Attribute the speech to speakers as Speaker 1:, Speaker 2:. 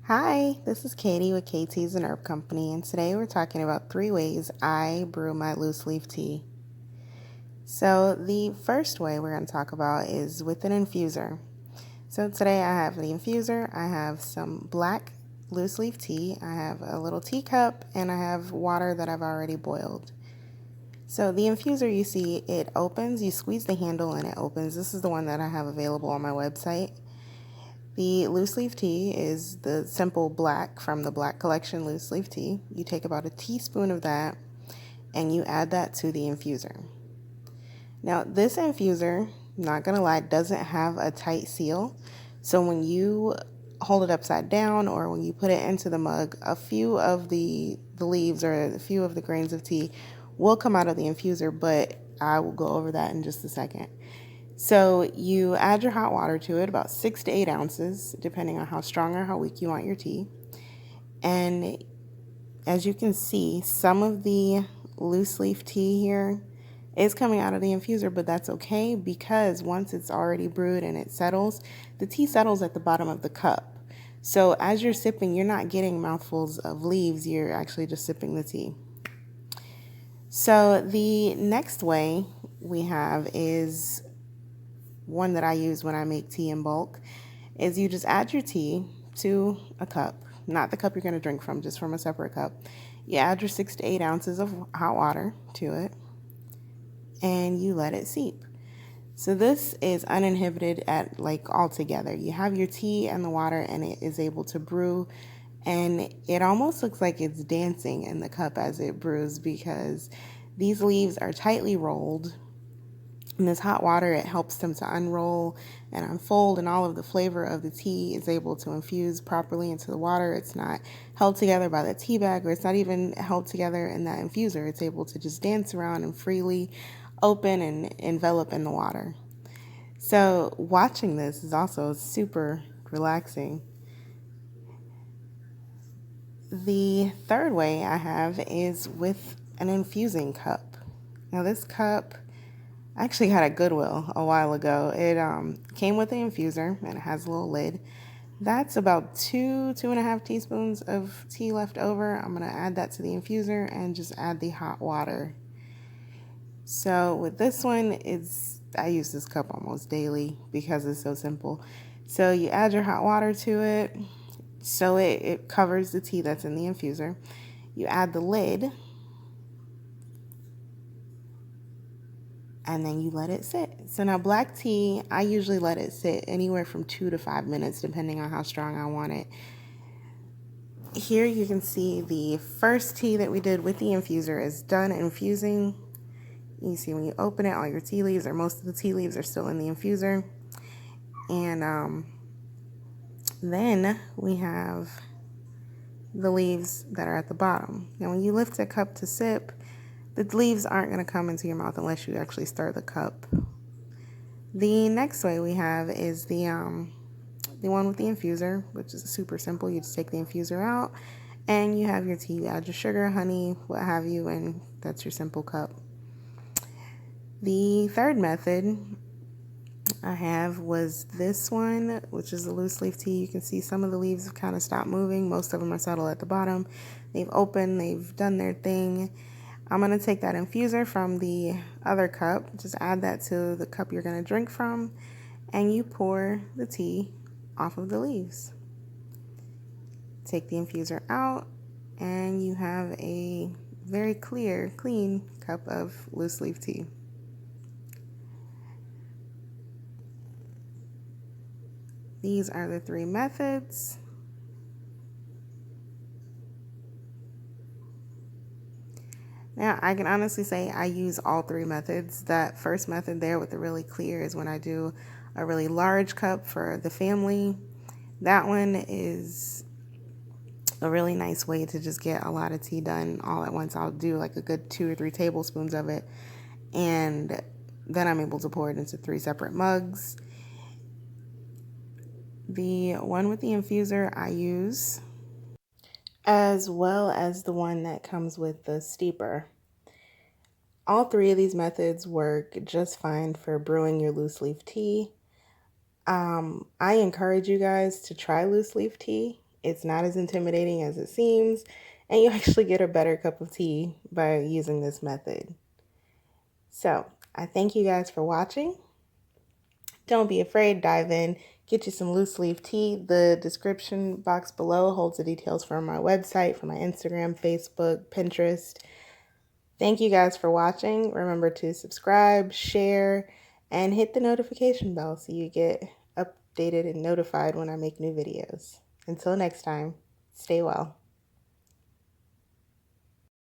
Speaker 1: Hi, this is Katie with KayTeas and Herb Company, and today we're talking about 3 ways I brew my loose leaf tea. So, the first way we're going to talk about is with an infuser. So, today I have the infuser, I have some black loose leaf tea, I have a little teacup, and I have water that I've already boiled. So, the infuser, you see, it opens, you squeeze the handle and it opens. This is the one that I have available on my website. The loose leaf tea is the simple black from the Black Collection loose leaf tea. You take about a teaspoon of that and you add that to the infuser. Now, this infuser, not gonna lie, doesn't have a tight seal. So when you hold it upside down or when you put it into the mug, a few of the leaves or a few of the grains of tea will come out of the infuser, but I will go over that in just a second. So you add your hot water to it, about 6 to 8 ounces, depending on how strong or how weak you want your tea. And as you can see, some of the loose leaf tea here is coming out of the infuser, but that's okay because once it's already brewed and it settles, the tea settles at the bottom of the cup. So as you're sipping, you're not getting mouthfuls of leaves, you're actually just sipping the tea. So the next way we have is one that I use when I make tea in bulk, is you just add your tea to a cup, not the cup you're going to drink from, just from a separate cup. You add your 6 to 8 ounces of hot water to it and you let it seep. So this is uninhibited at like all together. You have your tea and the water and it is able to brew, and it almost looks like it's dancing in the cup as it brews because these leaves are tightly rolled. In this hot water, it helps them to unroll and unfold, and all of the flavor of the tea is able to infuse properly into the water. It's not held together by the tea bag, or it's not even held together in that infuser. It's able to just dance around and freely open and envelop in the water. So watching this is also super relaxing. The third way I have is with an infusing cup. Now this cup I actually had at Goodwill a while ago. It came with the infuser and it has a little lid. That's about 2.5 teaspoons of tea left over. I'm gonna add that to the infuser and just add the hot water. So with this one, I use this cup almost daily because it's so simple. So you add your hot water to it, so it covers the tea that's in the infuser. You add the lid, and then you let it sit. So now black tea, I usually let it sit anywhere from 2 to 5 minutes, depending on how strong I want it. Here you can see the first tea that we did with the infuser is done infusing. You see when you open it, all your tea leaves, or most of the tea leaves, are still in the infuser. And then we have the leaves that are at the bottom. Now when you lift a cup to sip, the leaves aren't going to come into your mouth unless you actually stir the cup. The next way we have is the one with the infuser, which is super simple. You just take the infuser out and you have your tea. You add your sugar, honey, what have you, and that's your simple cup. The third method I have was this one, which is a loose leaf tea. You can see some of the leaves have kind of stopped moving. Most of them are settled at the bottom. They've opened, they've done their thing. I'm going to take that infuser from the other cup, just add that to the cup you're going to drink from, and you pour the tea off of the leaves. Take the infuser out, and you have a very clear, clean cup of loose leaf tea. These are the 3 methods. Now, I can honestly say I use all 3 methods. That first method there with the really clear is when I do a really large cup for the family. That one is a really nice way to just get a lot of tea done all at once. I'll do like a good 2 or 3 tablespoons of it, and then I'm able to pour it into 3 separate mugs. The one with the infuser I use, as well as the one that comes with the steeper. All 3 of these methods work just fine for brewing your loose leaf tea. I encourage you guys to try loose leaf tea. It's not as intimidating as it seems, and you actually get a better cup of tea by using this method. So I thank you guys for watching. Don't be afraid, dive in, get you some loose leaf tea. The description box below holds the details for my website, for my Instagram, Facebook, Pinterest. Thank you guys for watching. Remember to subscribe, share, and hit the notification bell so you get updated and notified when I make new videos. Until next time, stay well.